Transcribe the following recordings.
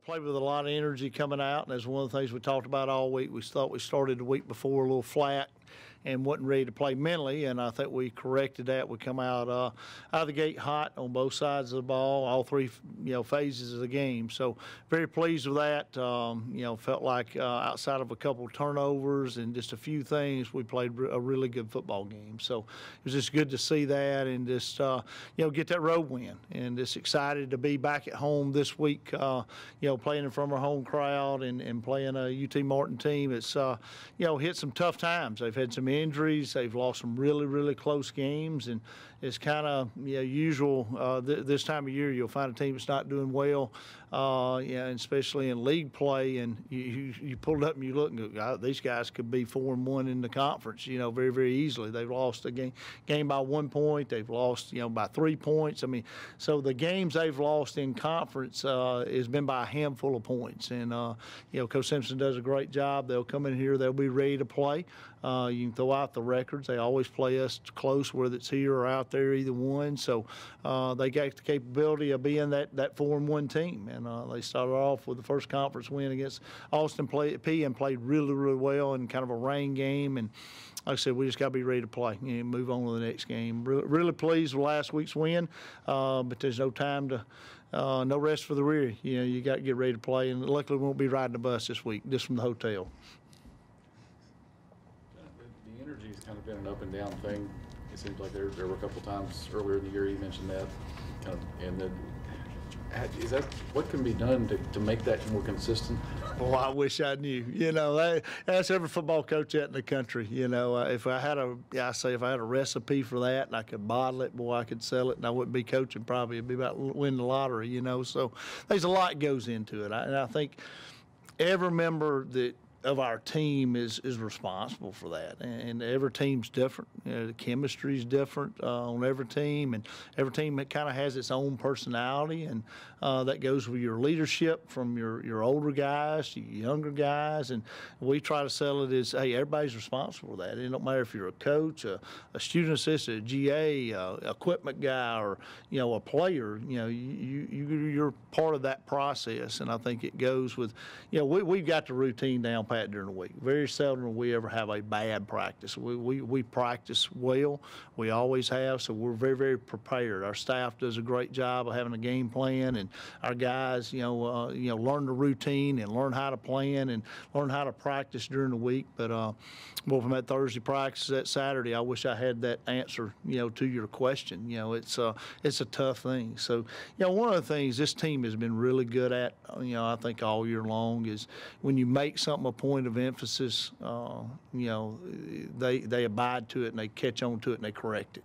Played with a lot of energy coming out, and that's one of the things we talked about all week. We thought we started the week before a little flat and wasn't ready to play mentally, and I think we corrected that. We come out of the gate hot on both sides of the ball, all three phases of the game. So very pleased with that. Felt like outside of a couple of turnovers and just a few things, we played a really good football game. So it was just good to see that and just get that road win, and just excited to be back at home this week. Playing in front of our home crowd and playing a UT Martin team. It's hit some tough times. They've had some injuries. They've lost some really, really close games, and it's kind of usual this time of year. You'll find a team that's not doing well, and especially in league play. And you pull it up and you look and go, God, these guys could be 4-1 in the conference. Very, very easily. They've lost a game by 1 point. They've lost by 3 points. I mean, so the games they've lost in conference has been by a handful of points. And Coach Simpson does a great job. They'll come in here. They'll be ready to play. You can throw out the records. They always play us close, whether it's here or out there, either one. So they got the capability of being that 4-1 team. And they started off with the first conference win against Austin P and played really, really well in kind of a rain game. And like I said, we just got to be ready to play and move on to the next game. Really pleased with last week's win, but there's no time to no rest for the weary. You got to get ready to play, and luckily we won't be riding the bus this week, just from the hotel. The energy has kind of been an up and down thing. It seems like there were a couple times earlier in the year you mentioned that, is that what can be done to make that more consistent? Well, I wish I knew. That's every football coach out in the country. If I had a recipe for that and I could bottle it, boy, I could sell it, and I wouldn't be coaching. Probably it'd be about winning the lottery. So there's a lot goes into it, and I think every member of our team is responsible for that, and every team's different. The chemistry's different on every team, and every team kind of has its own personality, and that goes with your leadership from your older guys to your younger guys. And we try to sell it as, hey, everybody's responsible for that. It don't matter if you're a coach, a student assistant, a GA, equipment guy, or a player. You're part of that process, and I think it goes with we've got the routine down pat during the week. Very seldom will we ever have a bad practice. We practice well. We always have, so we're very, very prepared. Our staff does a great job of having a game plan, and our guys, learn the routine and learn how to plan and learn how to practice during the week. But from that Thursday practice that Saturday, I wish I had that answer, to your question. It's a tough thing. So, one of the things this team has been really good at, I think all year long, is when you make something a point of emphasis, they abide to it and they catch on to it and they correct it.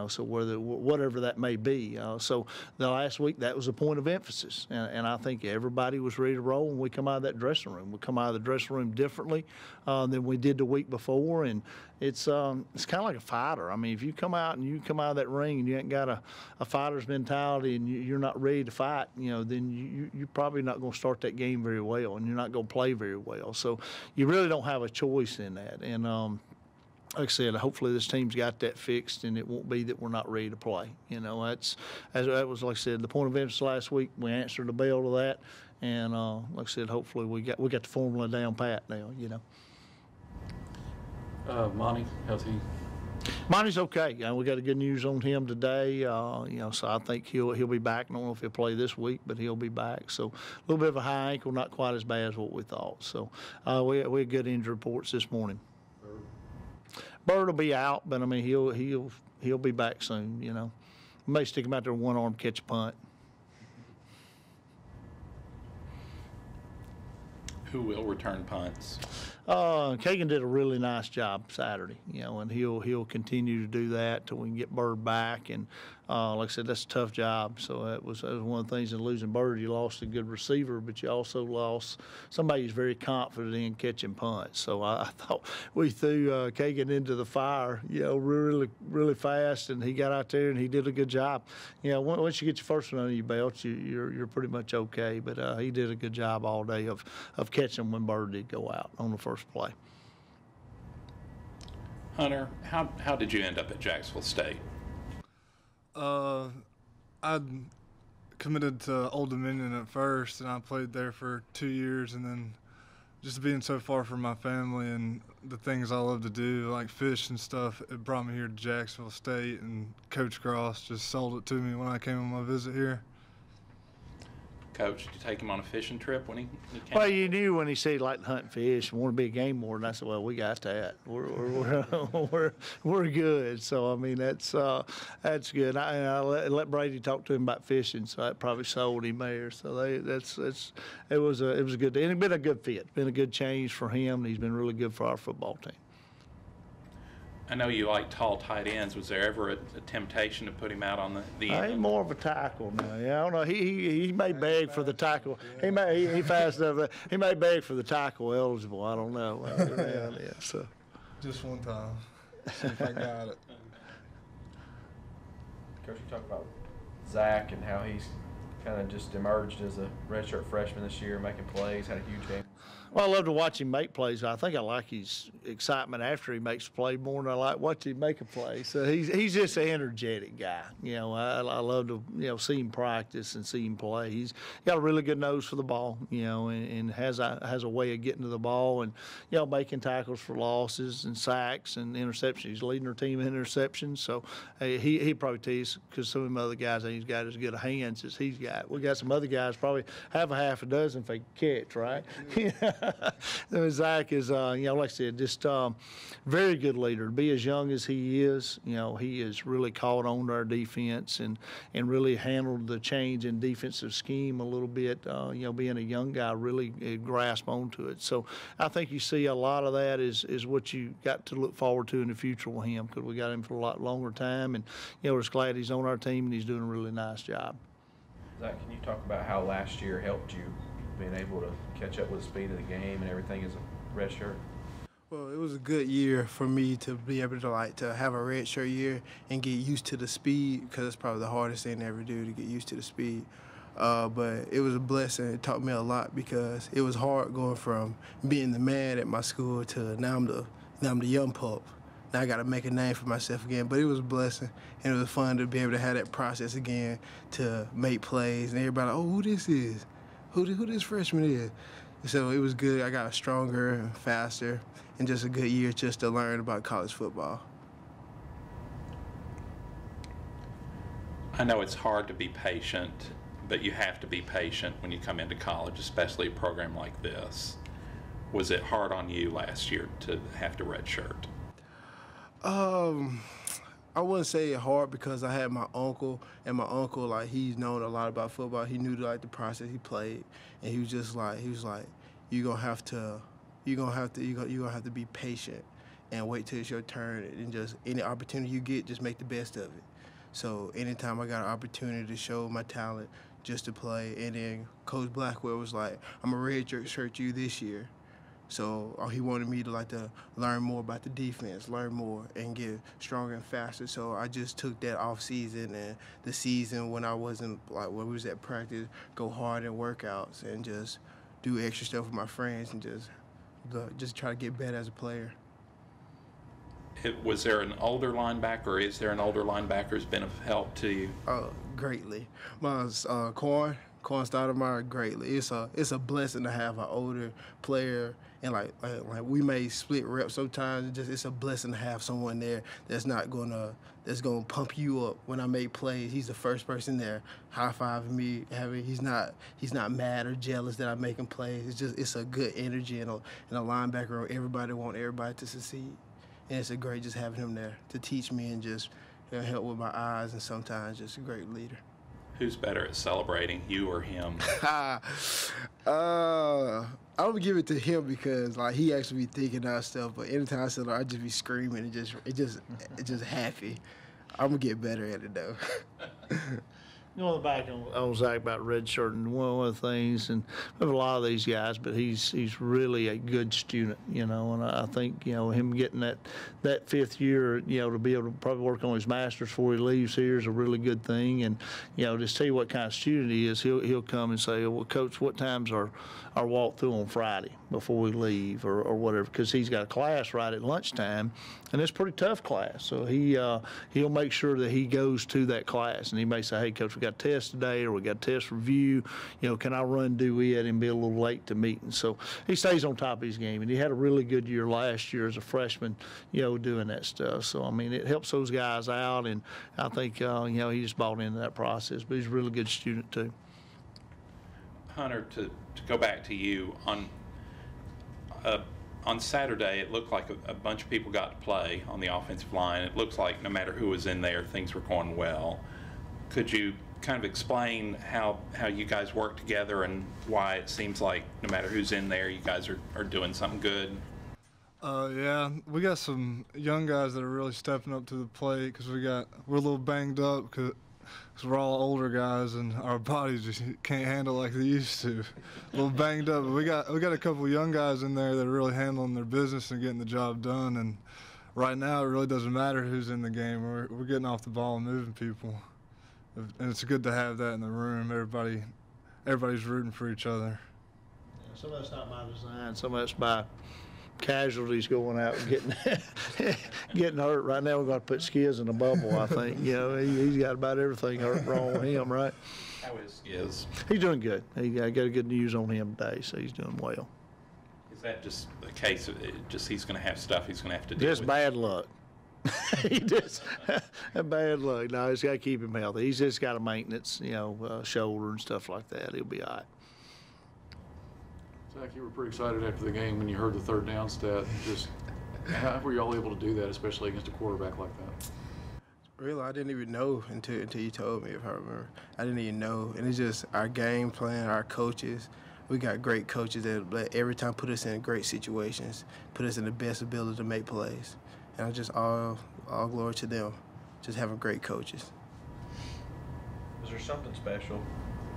So whatever that may be. So the last week, that was a point of emphasis, and I think everybody was ready to roll when we come out of that dressing room. We come out of the dressing room differently than we did the week before, and it's kind of like a fighter. I mean, if you come out of that ring and you ain't got a fighter's mentality and you're not ready to fight, then you're probably not going to start that game very well, and you're not going to play very well. So you really don't have a choice in that, and like I said, hopefully this team's got that fixed, and it won't be that we're not ready to play. That was, like I said, the point of emphasis last week. We answered the bell to that, and like I said, hopefully we got the formula down pat now. Monty, how's he? Monty's okay. We got a good news on him today. So I think he'll be back. I don't know if he'll play this week, but he'll be back. So a little bit of a high ankle, not quite as bad as what we thought. So we had good injury reports this morning. Bird will be out, but I mean he'll be back soon. May stick him out there one arm, catch a punt. Who will return punts? Kagan did a really nice job Saturday, and he'll continue to do that till we can get Bird back. And like I said, that's a tough job. So that was one of the things in losing Bird. You lost a good receiver, but you also lost somebody who's very confident in catching punts. So I thought we threw Kagan into the fire, really, really fast, and he got out there and he did a good job. Once you get your first one under your belt, you're pretty much okay. But he did a good job all day of catching when Bird did go out on the first play. Hunter, how did you end up at Jacksonville State? I committed to Old Dominion at first, and I played there for 2 years, and then just being so far from my family and the things I love to do, like fish and stuff, it brought me here to Jacksonville State, and Coach Cross just sold it to me when I came on my visit here. Coach, did you take him on a fishing trip when he came? Well, you knew when he said he liked to hunt and fish and wanted to be a game warden. I said, well, we got that. We're good. So I mean, that's good. I let Brady talk to him about fishing, so that probably sold him there. So it was a good day, and it's been a good fit. Been a good change for him. He's been really good for our football team. I know you like tall tight ends. Was there ever a temptation to put him out on the end? He's more of a tackle now. Yeah, I don't know. He may beg for the tackle. He fast enough. He may beg for the tackle eligible. I don't know. Yeah, so. Just one time. See if I got it. Coach, you talk about Zack and how he's kind of just emerged as a redshirt freshman this year, making plays, had a huge game. Well, I love to watch him make plays. I think I like his excitement after he makes a play more than I like watching him make a play. So he's just an energetic guy. You know, I love to see him practice and see him play. He's got a really good nose for the ball. You know, and has a way of getting to the ball and making tackles for losses and sacks and interceptions. He's leading our team in interceptions. So he probably tees because some of them other guys ain't got as good a hands as he's got. We got some other guys probably have a half a dozen if they catch, right? Zack is, like I said, just very good leader. To be as young as he is, he has really caught on to our defense and really handled the change in defensive scheme a little bit. Being a young guy, really grasp onto it. So I think you see a lot of that is what you got to look forward to in the future with him because we got him for a lot longer time. And, we're just glad he's on our team and he's doing a really nice job. Zack, can you talk about how last year helped you being able to catch up with the speed of the game and everything as a red shirt? Well, it was a good year for me to be able to have a red shirt year and get used to the speed because it's probably the hardest thing to ever do to get used to the speed. But it was a blessing. It taught me a lot because it was hard going from being the man at my school to now I'm the young pup. Now I got to make a name for myself again. But it was a blessing, and it was fun to be able to have that process again to make plays and everybody, oh, who this is? Who this freshman is. So it was good. I got stronger and faster, and just a good year just to learn about college football. I know it's hard to be patient, but you have to be patient when you come into college, especially a program like this. Was it hard on you last year to have to redshirt? I wouldn't say it hard because I had my uncle, and my uncle, he's known a lot about football. He knew the process he played, and he was like, you're gonna have to be patient and wait till it's your turn, and just any opportunity you get, just make the best of it. So anytime I got an opportunity to show my talent, just to play, and then Coach Blackwell was like, I'm a redshirt you this year. So he wanted me to learn more about the defense, learn more, and get stronger and faster. So I just took that off season and the season when I wasn't when we was at practice, go hard in workouts and just do extra stuff with my friends and just try to get better as a player. Was there an older linebacker, or is there an older linebacker who's been of help to you? Greatly. My Corn Stoudemire, greatly. It's a blessing to have an older player, and like we may split reps sometimes. It's a blessing to have someone there that's gonna pump you up when I make plays. He's the first person there, high-fiving me. He's not mad or jealous that I'm making plays. It's a good energy in a linebacker. Everybody want everybody to succeed, and it's a great just having him there to teach me and just help with my eyes, and sometimes just a great leader. Who's better at celebrating, you or him? I would give it to him because he actually be thinking out stuff. But anytime I celebrate, I just be screaming and just happy. I'm gonna get better at it though. Going back on Zack about redshirting, one of the things, and we have a lot of these guys, but he's really a good student, and I think, him getting that fifth year, to be able to probably work on his master's before he leaves here is a really good thing. And, just tell you what kind of student he is, he'll come and say, well, Coach, what time's our walkthrough on Friday before we leave or whatever, because he's got a class right at lunchtime, and it's a pretty tough class. So he'll make sure that he goes to that class, and he may say, hey, Coach, we got got a test today, or we got a test review. Can I run, do it, and be a little late to meetings? So he stays on top of his game, and he had a really good year last year as a freshman, doing that stuff. So, I mean, it helps those guys out, and I think, he just bought into that process, but he's a really good student too. Hunter, to go back to you, on Saturday, it looked like a bunch of people got to play on the offensive line. It looks like no matter who was in there, things were going well. Could you kind of explain how you guys work together and why it seems like no matter who's in there, you guys are doing something good? Yeah, we got some young guys that are really stepping up to the plate because we're a little banged up because we're all older guys and our bodies just can't handle like they used to. A little banged up, but we got a couple of young guys in there that are really handling their business and getting the job done. And right now, it really doesn't matter who's in the game. We're getting off the ball and moving people, and it's good to have that in the room. Everybody's rooting for each other. Yeah, some of that's not by design. Some of that's by casualties going out and getting hurt. Right now, we're going to put Skiz in a bubble, I think. He's got about everything wrong with him, right? How is Skiz? He's doing good. I got good news on him today, so he's doing well. Is that just a case of he's going to have stuff he's going to have to deal with? Just bad luck. He just bad luck. No, he's got to keep him healthy. He's just got a maintenance, shoulder and stuff like that. He'll be all right. Zack, you were pretty excited after the game when you heard the third down stat. Just how were y'all able to do that, especially against a quarterback like that? Really, I didn't even know until you told me, if I remember. I didn't even know. And it's just our game plan, our coaches. We got great coaches that every time put us in great situations, put us in the best ability to make plays. And I just all glory to them, just having great coaches. Is there something special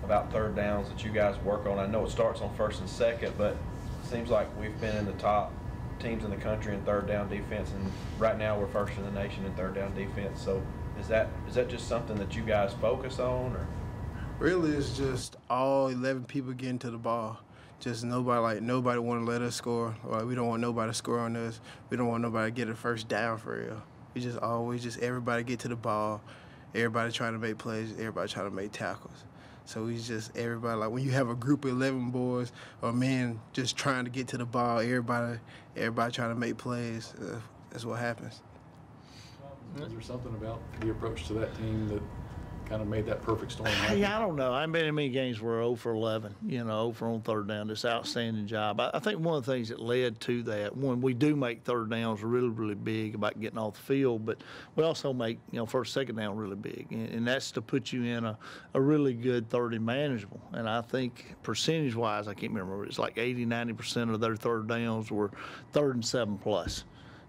about third downs that you guys work on? I know it starts on first and second, but it seems like we've been in the top teams in the country in third down defense, and right now we're first in the nation in third down defense. So is that just something that you guys focus on, or? Really, it's just all 11 people getting to the ball. Just nobody want to let us score. We don't want nobody to score on us. We don't want nobody to get a first down for real. We just always everybody get to the ball. Everybody trying to make plays. Everybody trying to make tackles. So we just everybody, like when you have a group of 11 boys or men just trying to get to the ball, everybody trying to make plays. That's what happens. Is there something about the approach to that team that kind of made that perfect storm happen? Yeah, I don't know. I haven't been in many games where 0 for 11, 0 for on third down. This outstanding job. I think one of the things that led to that, when we do make third downs really, really big about getting off the field, but we also make, first, second down really big. And that's to put you in a really good third and manageable. And I think percentage-wise, I can't remember, it's like 80-90% of their third downs were 3rd and 7 plus.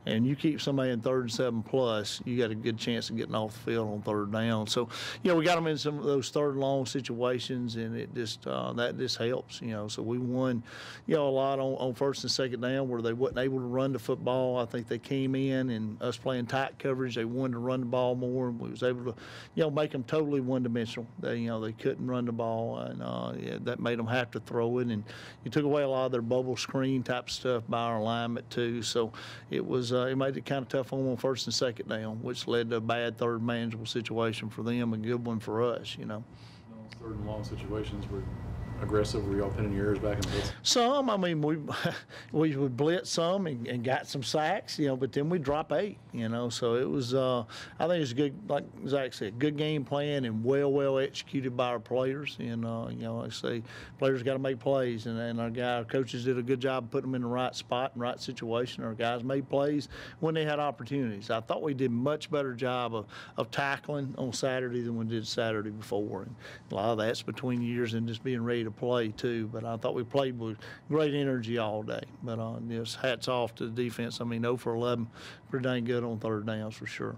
And you keep somebody in 3rd and 7 plus, you got a good chance of getting off the field on third down. So, we got them in some of those third and long situations, and it just that just helps. So we won, a lot on first and second down where they wasn't able to run the football. I think they came in and us playing tight coverage, they wanted to run the ball more, and we was able to, make them totally one-dimensional. They couldn't run the ball, and that made them have to throw it. And you took away a lot of their bubble screen type stuff by our alignment too. So it was. It made it kind of tough on first and second down, which led to a bad third manageable situation for them, a good one for us, Those third and long situations were aggressive. Were y'all pinning your ears back in the blitz? Some. I mean, we would blitz some and got some sacks, but then we drop 8, So it was, I think it's good, like Zach said, good game plan and well executed by our players. And, like I say, players got to make plays. And our coaches did a good job putting them in the right spot and right situation. Our guys made plays when they had opportunities. I thought we did a much better job of tackling on Saturday than we did Saturday before. And a lot of that's between years and just being ready to play too, but I thought we played with great energy all day. But just hats off to the defense. I mean, 0 for 11, pretty dang good on third downs for sure.